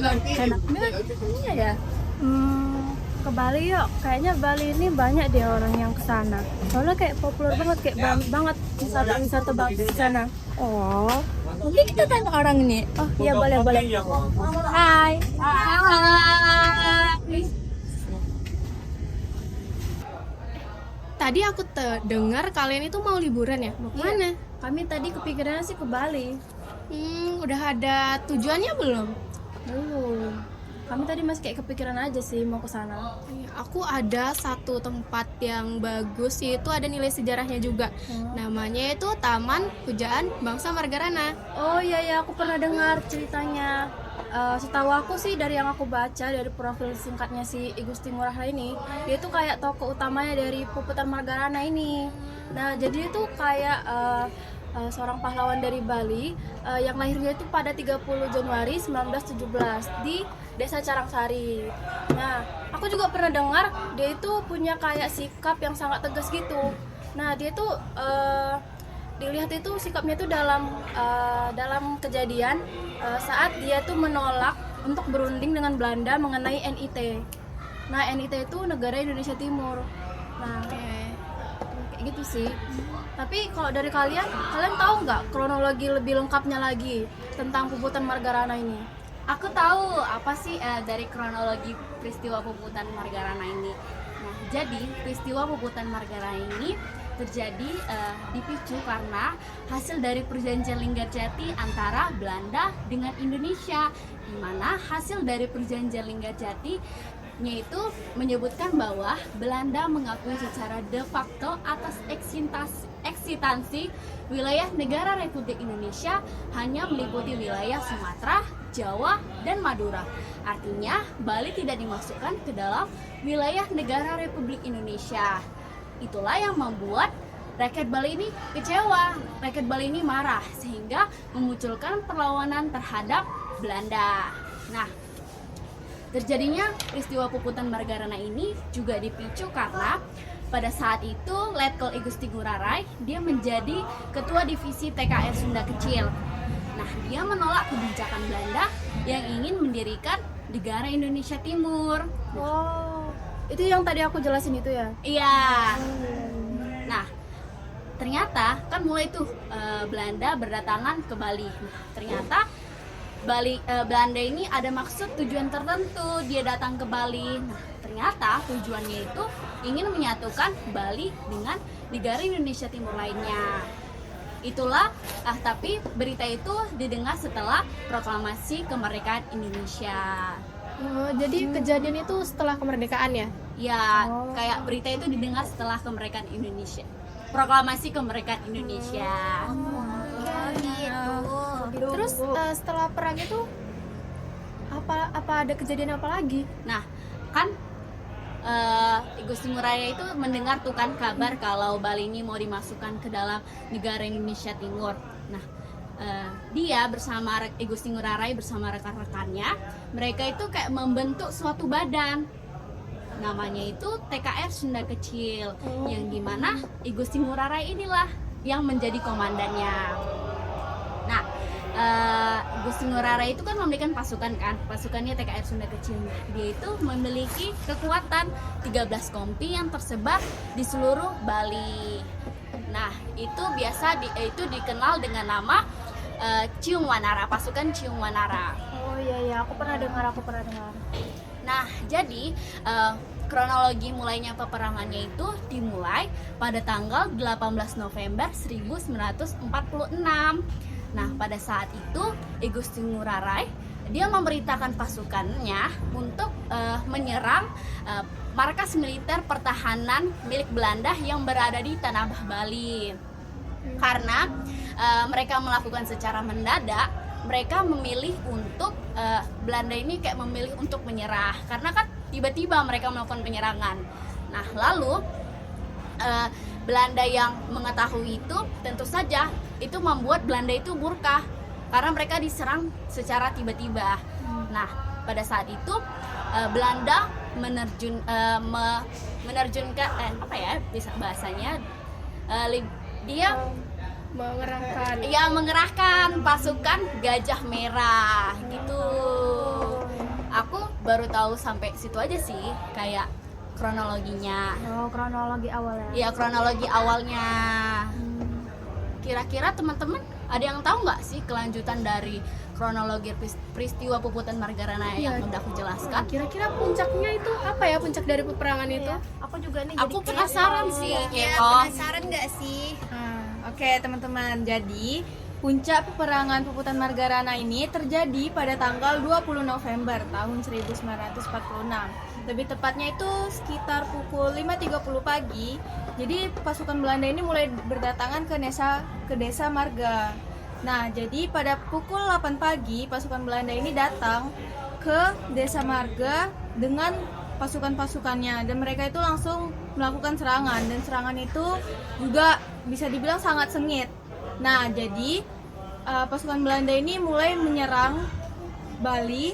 enaknya ya. Ke Bali yuk, kayaknya Bali ini banyak deh orang yang ke sana. Soalnya kayak populer banget, kayak banget wisata bagus di sana. Oh, mungkin kita tanya orang ini. Oh iya, boleh boleh. Hai. Tadi aku dengar kalian itu mau liburan ya? Mau kemana? Kami tadi kepikirannya sih ke Bali. Udah ada tujuannya belum? Belum. Kami tadi masih kayak kepikiran aja sih mau ke sana. Aku ada satu tempat yang bagus, yaitu ada nilai sejarahnya juga. Namanya itu Taman Pujaan Bangsa Margarana. Oh iya ya, aku pernah dengar ceritanya. Setahu aku sih dari yang aku baca dari profil singkatnya si I Gusti Ngurah Rai ini, dia tuh kayak tokoh utamanya dari Puputan Margarana ini. Nah, jadi itu kayak seorang pahlawan dari Bali yang lahirnya itu pada 30 Januari 1917 di Desa Carangsari. Nah, aku juga pernah dengar dia itu punya kayak sikap yang sangat tegas gitu. Nah, dia tuh dilihat itu sikapnya itu dalam kejadian saat dia tuh menolak untuk berunding dengan Belanda mengenai NIT. Nah, NIT itu negara Indonesia Timur. Nah, kayak gitu sih. Tapi kalau dari kalian tahu nggak kronologi lebih lengkapnya lagi tentang Puputan Margarana ini? Aku tahu apa sih dari kronologi peristiwa Puputan Margarana ini. Nah, jadi peristiwa Puputan Margarana ini terjadi dipicu karena hasil dari perjanjian Linggarjati antara Belanda dengan Indonesia, di mana hasil dari perjanjian Linggarjati yaitu menyebutkan bahwa Belanda mengakui secara de facto atas eksistensi wilayah negara Republik Indonesia hanya meliputi wilayah Sumatera, Jawa, dan Madura. Artinya, Bali tidak dimasukkan ke dalam wilayah negara Republik Indonesia. Itulah yang membuat rakyat Bali ini kecewa, rakyat Bali ini marah, sehingga memunculkan perlawanan terhadap Belanda. Nah, terjadinya peristiwa Puputan Margarana ini juga dipicu karena pada saat itu Letkol I Gusti Ngurah Rai dia menjadi ketua divisi TKR Sunda Kecil. Nah, dia menolak kebijakan Belanda yang ingin mendirikan negara Indonesia Timur. Oh, itu yang tadi aku jelasin itu ya? Iya. Nah, ternyata kan mulai tuh Belanda berdatangan ke Bali. Nah, ternyata Belanda ini ada maksud tujuan tertentu dia datang ke Bali. Nah, ternyata tujuannya itu ingin menyatukan Bali dengan negara Indonesia Timur lainnya. Itulah, tapi berita itu didengar setelah proklamasi kemerdekaan Indonesia. Oh, jadi kejadian itu setelah kemerdekaan ya? Ya, kayak berita itu didengar setelah kemerdekaan Indonesia. Proklamasi kemerdekaan Indonesia. Terus setelah perang itu apa ada kejadian apa lagi? Nah, kan I Gusti Ngurah Rai itu mendengar tuh kan kabar kalau Bali ini mau dimasukkan ke dalam negara Indonesia Timur. Nah, dia bersama I Gusti Ngurah Rai bersama rekan-rekannya, mereka itu kayak membentuk suatu badan. Namanya itu TKR Sunda Kecil, yang dimana I Gusti Ngurah Rai inilah yang menjadi komandannya. Nah, Gusti Ngurah Rai itu kan memberikan pasukan kan, pasukannya TKR Sunda Kecil. Dia itu memiliki kekuatan 13 kompi yang tersebar di seluruh Bali. Nah, itu biasa itu dikenal dengan nama Ciung Wanara, pasukan Ciung Wanara. Oh iya, aku pernah dengar. Nah, jadi kronologi mulainya peperangannya itu dimulai pada tanggal 18 November 1946. Nah, pada saat itu I Gusti Ngurah Rai dia memerintahkan pasukannya untuk menyerang markas militer pertahanan milik Belanda yang berada di Tanah Abang Bali. Karena mereka melakukan secara mendadak, mereka memilih untuk Belanda ini kayak memilih untuk menyerah karena kan tiba-tiba mereka melakukan penyerangan. Nah, lalu Belanda yang mengetahui itu tentu saja itu membuat Belanda itu murka karena mereka diserang secara tiba-tiba. Nah, pada saat itu Belanda menerjunkan bisa bahasanya dia mengerahkan mengerahkan pasukan Gajah Merah gitu. baru tahu sampai situ aja sih, kayak kronologinya. Oh, kronologi awalnya. Iya, kronologi awalnya. Kira-kira teman-teman ada yang tahu nggak sih kelanjutan dari kronologi peristiwa Puputan Margarana yang udah aku jelaskan? Kira-kira puncaknya itu apa ya, puncak dari peperangan itu? Aku juga nih Aku jadi penasaran sih, Ya, kepo. penasaran nggak sih? Oke teman-teman, jadi puncak peperangan Puputan Margarana ini terjadi pada tanggal 20 November tahun 1946. Lebih tepatnya itu sekitar pukul 5.30 pagi. Jadi pasukan Belanda ini mulai berdatangan ke desa Marga. Nah, jadi pada pukul 8 pagi pasukan Belanda ini datang ke desa Marga dengan pasukan-pasukannya, dan mereka itu langsung melakukan serangan, dan serangan itu juga bisa dibilang sangat sengit. Nah, jadi pasukan Belanda ini mulai menyerang Bali,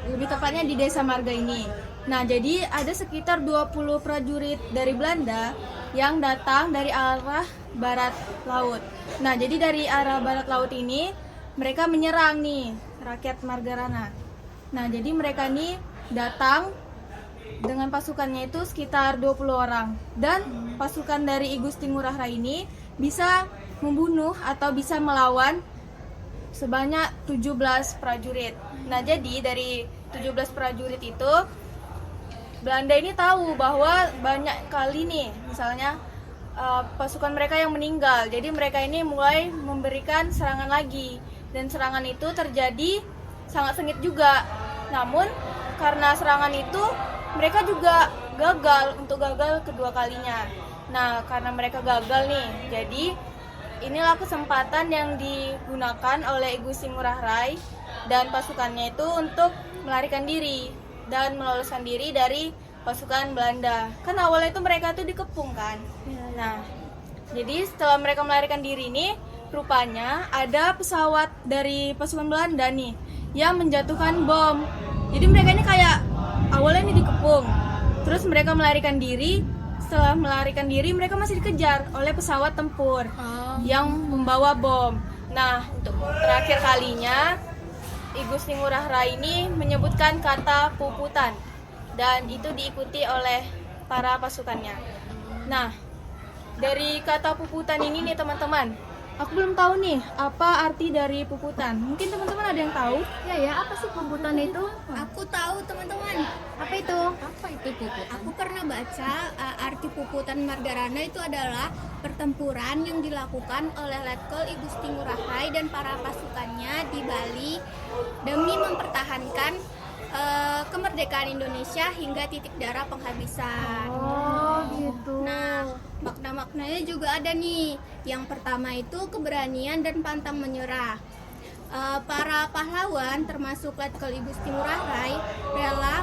lebih tepatnya di desa Marga ini. Nah, jadi ada sekitar 20 prajurit dari Belanda yang datang dari arah barat laut. Nah, jadi dari arah barat laut ini mereka menyerang nih rakyat Margarana. Nah, jadi mereka nih datang dengan pasukannya itu sekitar 20 orang, dan pasukan dari I Gusti Ngurah Rai ini bisa membunuh atau bisa melawan sebanyak 17 prajurit. Nah, jadi dari 17 prajurit itu Belanda ini tahu bahwa banyak kali nih misalnya pasukan mereka yang meninggal. Jadi mereka ini mulai memberikan serangan lagi, dan serangan itu terjadi sangat sengit juga. Namun karena serangan itu mereka juga gagal kedua kalinya. Nah, karena mereka gagal nih, jadi inilah kesempatan yang digunakan oleh I Gusti Ngurah Rai dan pasukannya itu untuk melarikan diri dan meloloskan diri dari pasukan Belanda. Kan awalnya itu mereka tuh dikepung kan. Nah, jadi setelah mereka melarikan diri nih, rupanya ada pesawat dari pasukan Belanda nih yang menjatuhkan bom. Jadi mereka ini kayak awalnya ini dikepung, terus mereka melarikan diri. Setelah melarikan diri, mereka masih dikejar oleh pesawat tempur yang membawa bom. Nah, untuk terakhir kalinya I Gusti Ngurah Rai ini menyebutkan kata Puputan, dan itu diikuti oleh para pasukannya. Nah, dari kata Puputan ini nih teman-teman, aku belum tahu nih apa arti dari Puputan. Mungkin teman-teman ada yang tahu? Ya, apa sih Puputan itu? Aku tahu teman-teman. Apa itu? Apa itu Puputan? Aku pernah baca arti Puputan Margarana itu adalah pertempuran yang dilakukan oleh Letkol I Gusti Ngurah Rai dan para pasukannya di Bali demi mempertahankan kemerdekaan Indonesia hingga titik darah penghabisan. Oh, gitu. Nah, makna-maknanya juga ada nih. Yang pertama itu keberanian dan pantang menyerah. Para pahlawan termasuk Letkol I Gusti Ngurah Rai rela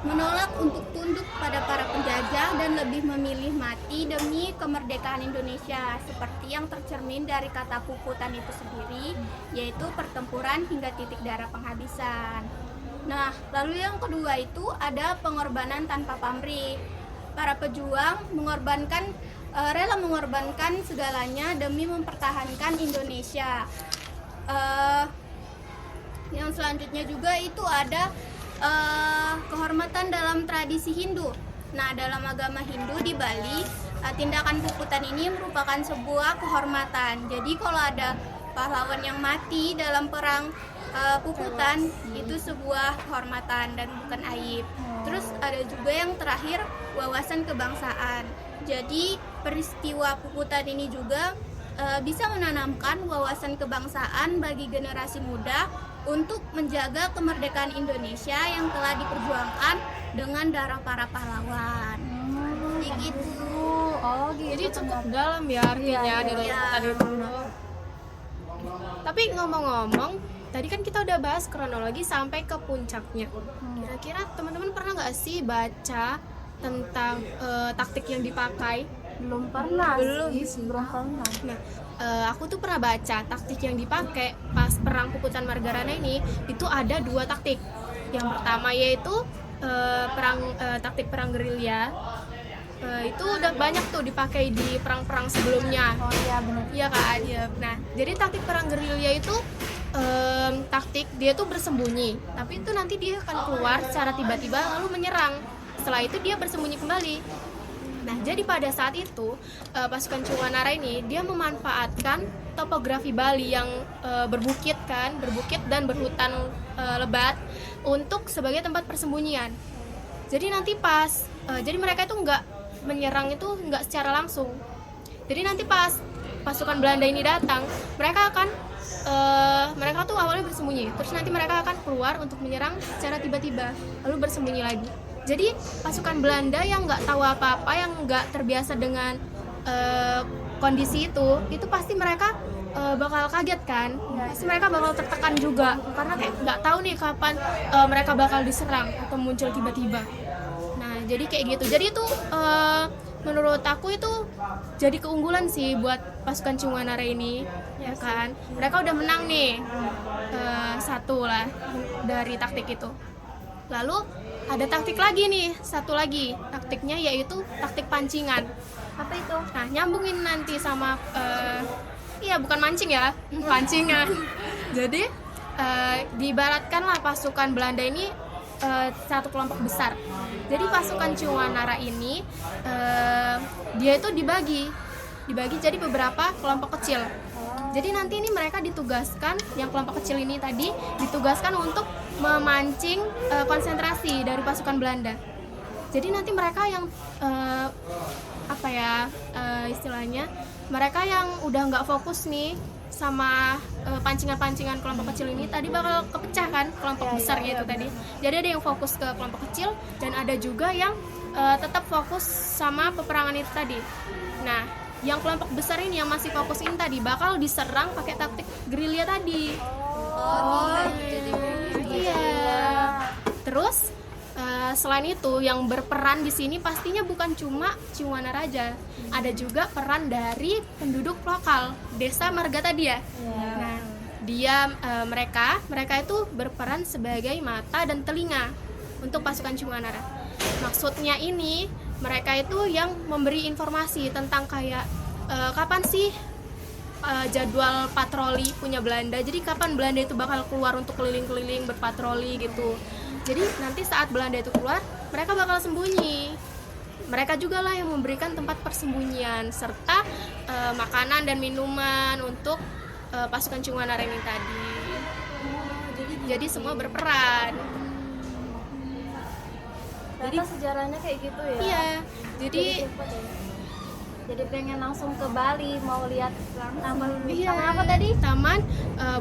menolak untuk tunduk pada para penjajah dan lebih memilih mati demi kemerdekaan Indonesia, seperti yang tercermin dari kata Puputan itu sendiri, yaitu pertempuran hingga titik darah penghabisan. Nah, lalu yang kedua itu ada pengorbanan tanpa pamrih. Para pejuang rela mengorbankan segalanya demi mempertahankan Indonesia. Yang selanjutnya juga itu ada kehormatan dalam tradisi Hindu. Nah, dalam agama Hindu di Bali, tindakan Puputan ini merupakan sebuah kehormatan. Jadi kalau ada pahlawan yang mati dalam perang Puputan, itu sebuah kehormatan dan bukan aib. Terus ada juga yang terakhir, wawasan kebangsaan. Jadi peristiwa Puputan ini juga bisa menanamkan wawasan kebangsaan bagi generasi muda untuk menjaga kemerdekaan Indonesia yang telah diperjuangkan dengan darah para pahlawan. Gitu. Oh, gitu. Jadi cukup dalam ya artinya dari tadi itu. Tapi ngomong-ngomong, tadi kan kita udah bahas kronologi sampai ke puncaknya. Kira-kira teman-teman pernah nggak sih baca tentang taktik yang dipakai? Belum pernah Belum sih, belum pernah. Nah, aku tuh pernah baca taktik yang dipakai pas perang Puputan Margarana ini, itu ada 2 taktik. Yang pertama yaitu taktik perang gerilya. Itu udah banyak tuh dipakai di perang-perang sebelumnya. Oh iya, benar. Iya kan? Nah, jadi taktik perang gerilya itu taktik dia tuh bersembunyi, tapi itu nanti dia akan keluar secara tiba-tiba lalu menyerang. Setelah itu dia bersembunyi kembali. Nah, jadi pada saat itu pasukan Ciwanara ini dia memanfaatkan topografi Bali yang berbukit dan berhutan lebat untuk sebagai tempat persembunyian. Jadi nanti jadi mereka itu nggak menyerang itu nggak secara langsung. Jadi nanti pas pasukan Belanda ini datang, mereka tuh awalnya bersembunyi, terus nanti mereka akan keluar untuk menyerang secara tiba-tiba, lalu bersembunyi lagi. Jadi pasukan Belanda yang nggak tahu apa-apa, yang nggak terbiasa dengan kondisi itu pasti mereka bakal kaget kan, pasti mereka bakal tertekan juga, karena kayak nggak tahu nih kapan mereka bakal diserang atau muncul tiba-tiba. Nah, jadi kayak gitu. Jadi itu menurut aku itu jadi keunggulan sih buat pasukan Ciwanara ini, ya kan. Mereka udah menang nih satu lah dari taktik itu. Lalu ada taktik lagi nih, satu lagi taktiknya yaitu taktik pancingan. Apa itu? Nah, nyambungin nanti sama bukan mancing ya, pancingan. Jadi diibaratkanlah pasukan Belanda ini satu kelompok besar. Jadi pasukan Ciwanara ini dia itu dibagi jadi beberapa kelompok kecil. Jadi nanti ini mereka ditugaskan, yang kelompok kecil ini tadi ditugaskan untuk memancing konsentrasi dari pasukan Belanda. Jadi nanti mereka yang istilahnya mereka yang udah nggak fokus nih sama pancingan-pancingan kelompok kecil ini tadi bakal kepecah kan kelompok besarnya itu tadi. Jadi ada yang fokus ke kelompok kecil dan ada juga yang tetap fokus sama peperangan itu tadi. Nah, yang kelompok besar ini yang masih fokus ini tadi bakal diserang pakai taktik gerilya tadi. Iya. Terus selain itu yang berperan di sini pastinya bukan cuma Ciwanara aja, ada juga peran dari penduduk lokal desa Marga tadi ya. Nah, mereka itu berperan sebagai mata dan telinga untuk pasukan Ciwanara. Maksudnya ini mereka itu yang memberi informasi tentang kayak kapan sih jadwal patroli punya Belanda. Jadi kapan Belanda itu bakal keluar untuk keliling-keliling berpatroli gitu. Jadi nanti saat Belanda itu keluar, mereka bakal sembunyi. Mereka juga lah yang memberikan tempat persembunyian serta makanan dan minuman untuk pasukan Ciwanara ini tadi. Jadi semua berperan. Jadi sejarahnya kayak gitu ya? Iya. Jadi pengen langsung ke Bali mau lihat taman apa Taman tadi? Taman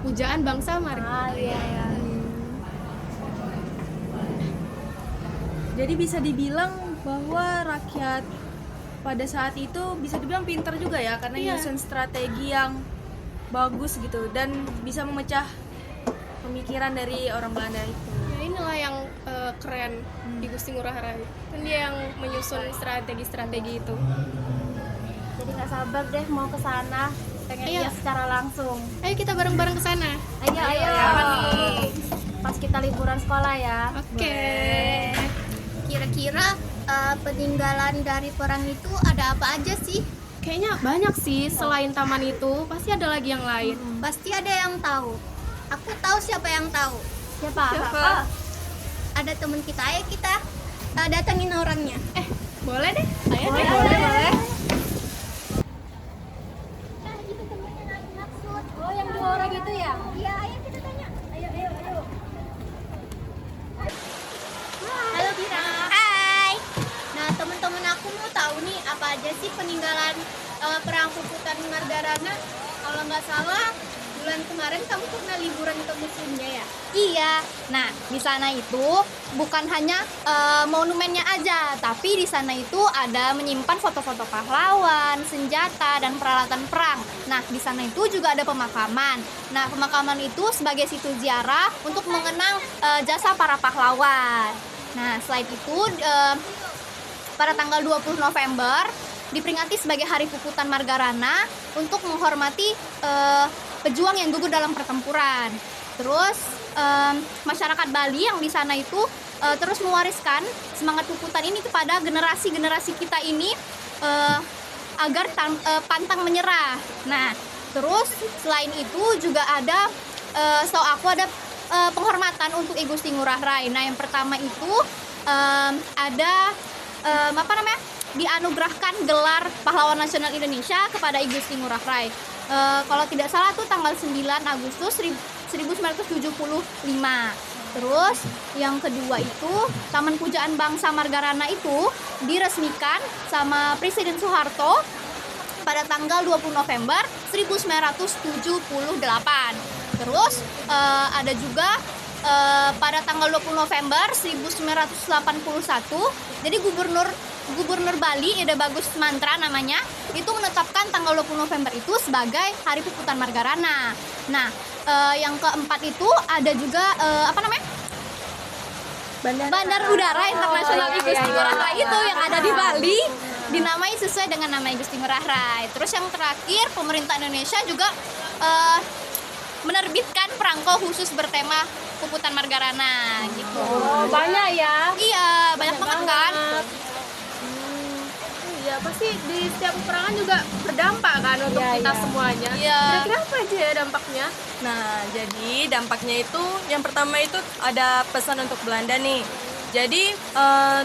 Pujaan Bangsa Marga. Iya. Jadi bisa dibilang bahwa rakyat pada saat itu bisa dibilang pintar juga ya, karena nyusun strategi yang bagus gitu dan bisa memecah pemikiran dari orang Belanda itu. Ya, inilah yang keren di Gusti Ngurah Rai. Kan dia yang menyusun strategi-strategi itu. Jadi nggak sabar deh mau ke sana, pengen lihat secara langsung. Ayo kita bareng-bareng ke sana. Ayo. Pas kita liburan sekolah ya. Oke. Kira-kira peninggalan dari perang itu ada apa aja sih? Kayaknya banyak sih, selain taman itu pasti ada lagi yang lain. Pasti ada yang tahu. Aku tahu siapa yang tahu. Siapa? Ada teman kita, ayo kita datangin orangnya. Boleh deh. Ayo deh. Boleh. Itu temannya Maksud. Oh, yang dua orang itu ya? Iya, ayo kita tanya. Ayo. Halo Bira. Hai. Nah, teman-teman aku mau tahu nih apa aja sih peninggalan perang Puputan Margarana. Kalau nggak salah bulan kemarin kamu pernah liburan ke museumnya ya? Iya, nah di sana itu bukan hanya monumennya aja, tapi di sana itu ada menyimpan foto-foto pahlawan, senjata, dan peralatan perang. Nah di sana itu juga ada pemakaman. Nah pemakaman itu sebagai situ ziarah untuk mengenang jasa para pahlawan. Nah selain itu pada tanggal 20 November diperingati sebagai Hari Puputan Margarana untuk menghormati pejuang yang gugur dalam pertempuran. Terus masyarakat Bali yang di sana itu terus mewariskan semangat puputan ini kepada generasi-generasi kita ini agar pantang menyerah. Nah, terus selain itu juga ada setahu aku ada penghormatan untuk I Gusti Ngurah Rai. Nah, yang pertama itu ada apa namanya? Dianugerahkan gelar Pahlawan Nasional Indonesia kepada I Gusti Ngurah Rai. Kalau tidak salah tuh tanggal 9 Agustus 1975. Terus yang kedua itu Taman Pujaan Bangsa Margarana itu diresmikan sama Presiden Soeharto pada tanggal 20 November 1978. Terus ada juga pada tanggal 20 November 1981, jadi Gubernur Bali Ida Bagus Mantra namanya, itu menetapkan tanggal 20 November itu sebagai Hari Puputan Margarana. Nah, yang keempat itu ada juga apa namanya? Bandar Udara Internasional I Gusti Ngurah Rai itu yang ada di Bali, dinamai sesuai dengan nama I Gusti Ngurah Rai. Terus yang terakhir, pemerintah Indonesia juga menerbitkan perangko khusus bertema Puputan Margarana gitu. Oh, banyak ya. Iya, banyak banget kan. Ya pasti di setiap peperangan juga berdampak kan untuk kita semuanya. Iya. Kira-kira apa aja ya dampaknya? Nah, jadi dampaknya itu yang pertama itu ada pesan untuk Belanda nih. Jadi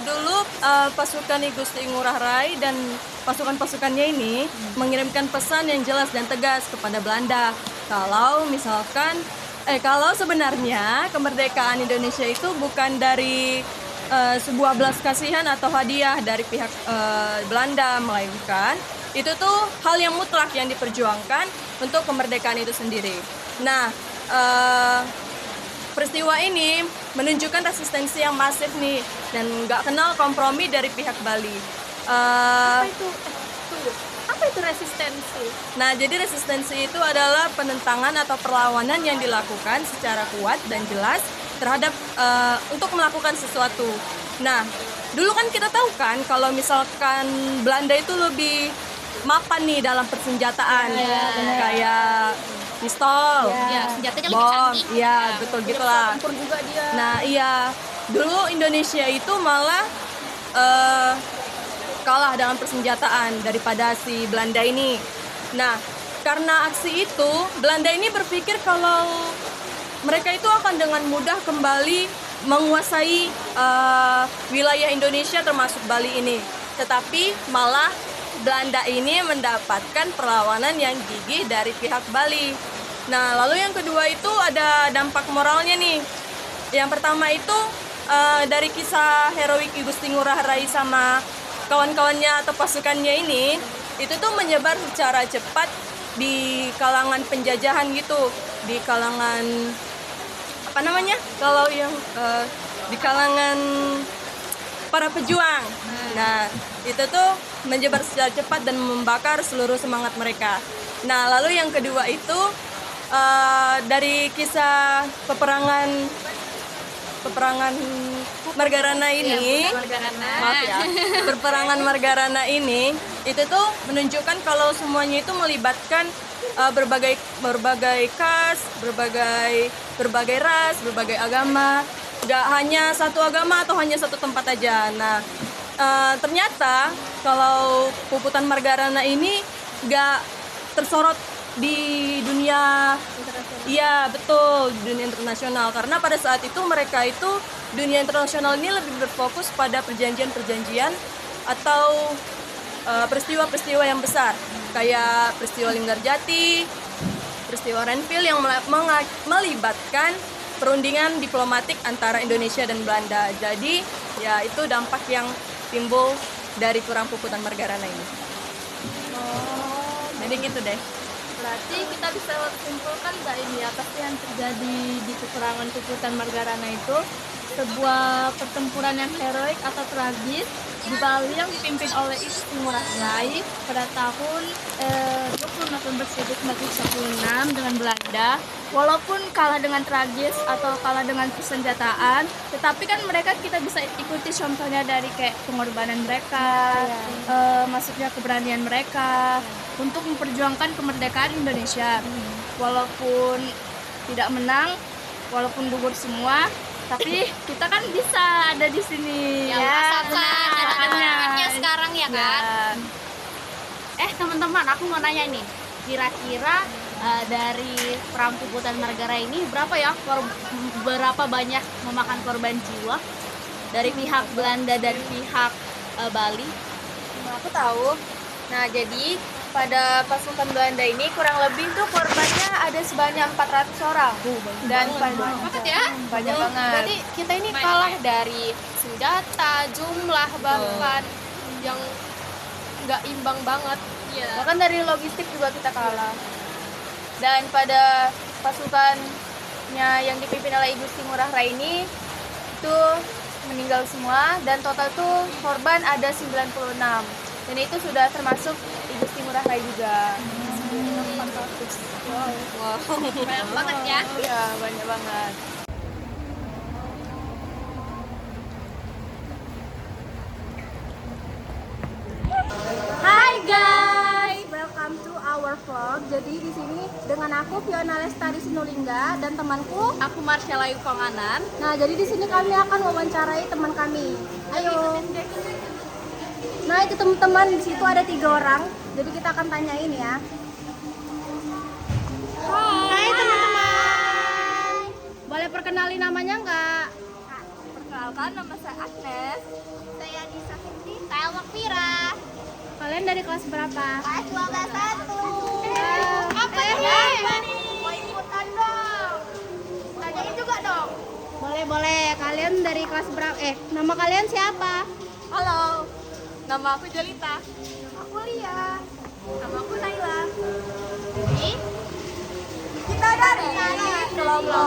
dulu pasukan I Gusti Ngurah Rai dan pasukan-pasukannya ini mengirimkan pesan yang jelas dan tegas kepada Belanda. Kalau sebenarnya kemerdekaan Indonesia itu bukan dari sebuah belas kasihan atau hadiah dari pihak Belanda, melainkan itu tuh hal yang mutlak yang diperjuangkan untuk kemerdekaan itu sendiri. Nah, peristiwa ini menunjukkan resistensi yang masif nih dan nggak kenal kompromi dari pihak Bali. Apa itu resistensi? Nah, jadi resistensi itu adalah penentangan atau perlawanan yang dilakukan secara kuat dan jelas terhadap untuk melakukan sesuatu. Nah, dulu kan kita tahu kan kalau misalkan Belanda itu lebih mapan nih dalam persenjataan, kayak pistol, Senjatanya lebih bom, canggih. iya betul gitulah. Tempur juga dia. Nah, iya, dulu Indonesia itu malah kalah dalam persenjataan daripada si Belanda ini. Nah, karena aksi itu, Belanda ini berpikir kalau mereka itu akan dengan mudah kembali menguasai wilayah Indonesia termasuk Bali ini. Tetapi malah Belanda ini mendapatkan perlawanan yang gigih dari pihak Bali. Nah, lalu yang kedua itu ada dampak moralnya nih. Yang pertama itu dari kisah heroik I Gusti Ngurah Rai sama kawan-kawannya atau pasukannya ini, itu tuh menyebar secara cepat di kalangan penjajahan gitu, di kalangan apa namanya? Kalau yang di kalangan para pejuang. Nah, itu tuh menyebar secara cepat dan membakar seluruh semangat mereka. Nah, lalu yang kedua itu dari kisah peperangan Margarana ini, maaf ya, peperangan Margarana ini, itu tuh menunjukkan kalau semuanya itu melibatkan berbagai kas, berbagai ras, berbagai agama, nggak hanya satu agama atau hanya satu tempat aja. Nah, ternyata kalau Puputan Margarana ini nggak tersorot di dunia internasional. Iya, betul, di dunia internasional, karena pada saat itu mereka itu dunia internasional ini lebih berfokus pada perjanjian-perjanjian atau peristiwa-peristiwa yang besar, kayak peristiwa Linggarjati, peristiwa Renville yang melibatkan perundingan diplomatik antara Indonesia dan Belanda. Jadi, ya itu dampak yang timbul dari Perang Puputan Margarana ini. Jadi gitu deh. Berarti kita bisa simpulkan nggak ini apa sih yang terjadi di peperangan Puputan Margarana itu sebuah pertempuran yang heroik atau tragis di Bali yang dipimpin oleh I Gusti Ngurah Rai pada tahun 20 November 1946 dengan Belanda. Walaupun kalah dengan tragis atau kalah dengan persenjataan, tetapi kan mereka kita bisa ikuti contohnya dari kayak pengorbanan mereka, masuknya keberanian mereka untuk memperjuangkan kemerdekaan Indonesia. Walaupun tidak menang, walaupun gugur semua, tapi kita kan bisa ada di sini. Merasakan ada sekarang ya kan. Teman-teman, aku mau nanya nih, kira-kira dari perang Puputan Margara ini berapa banyak memakan korban jiwa dari pihak Belanda dan pihak Bali? Nah, aku tahu. Nah, jadi pada pasukan Belanda ini kurang lebih tuh korbannya ada sebanyak 400 orang. Dan Banget ya? banyak banget. Berarti kita ini kalah dari senjata, jumlah bahkan yang nggak imbang banget. Bahkan dari logistik juga kita kalah. Dan pada pasukannya yang dipimpin oleh Igusti Ngurah Rai ini itu meninggal semua dan total tuh korban ada 96. Dan itu sudah termasuk Igusti Ngurah Rai juga. 400. Wow. Banyak banget ya. Iya, banyak banget. Hai guys, welcome to our vlog. Jadi di sini dengan aku Fiona Lestari Sinulingga dan temanku. Aku Marcella Yukonganan. Nah, jadi di sini kami akan wawancarai teman kami. Ayo. Nah, itu teman-teman di situ ada 3 orang. Jadi kita akan tanyain ya. Hai teman-teman. Boleh perkenalin namanya nggak? Perkenalkan, nama saya Agnes. Saya Anissa Henti. Saya Wakfira. Kalian dari kelas berapa? Kelas 12-1. Apa nih? Mau ikutan dong. Tanyain juga dong. Boleh. Kalian dari kelas berapa? Nama kalian siapa? Halo, nama aku Jolita. Aku Lia. Nama aku Naila. Kita dari kelompok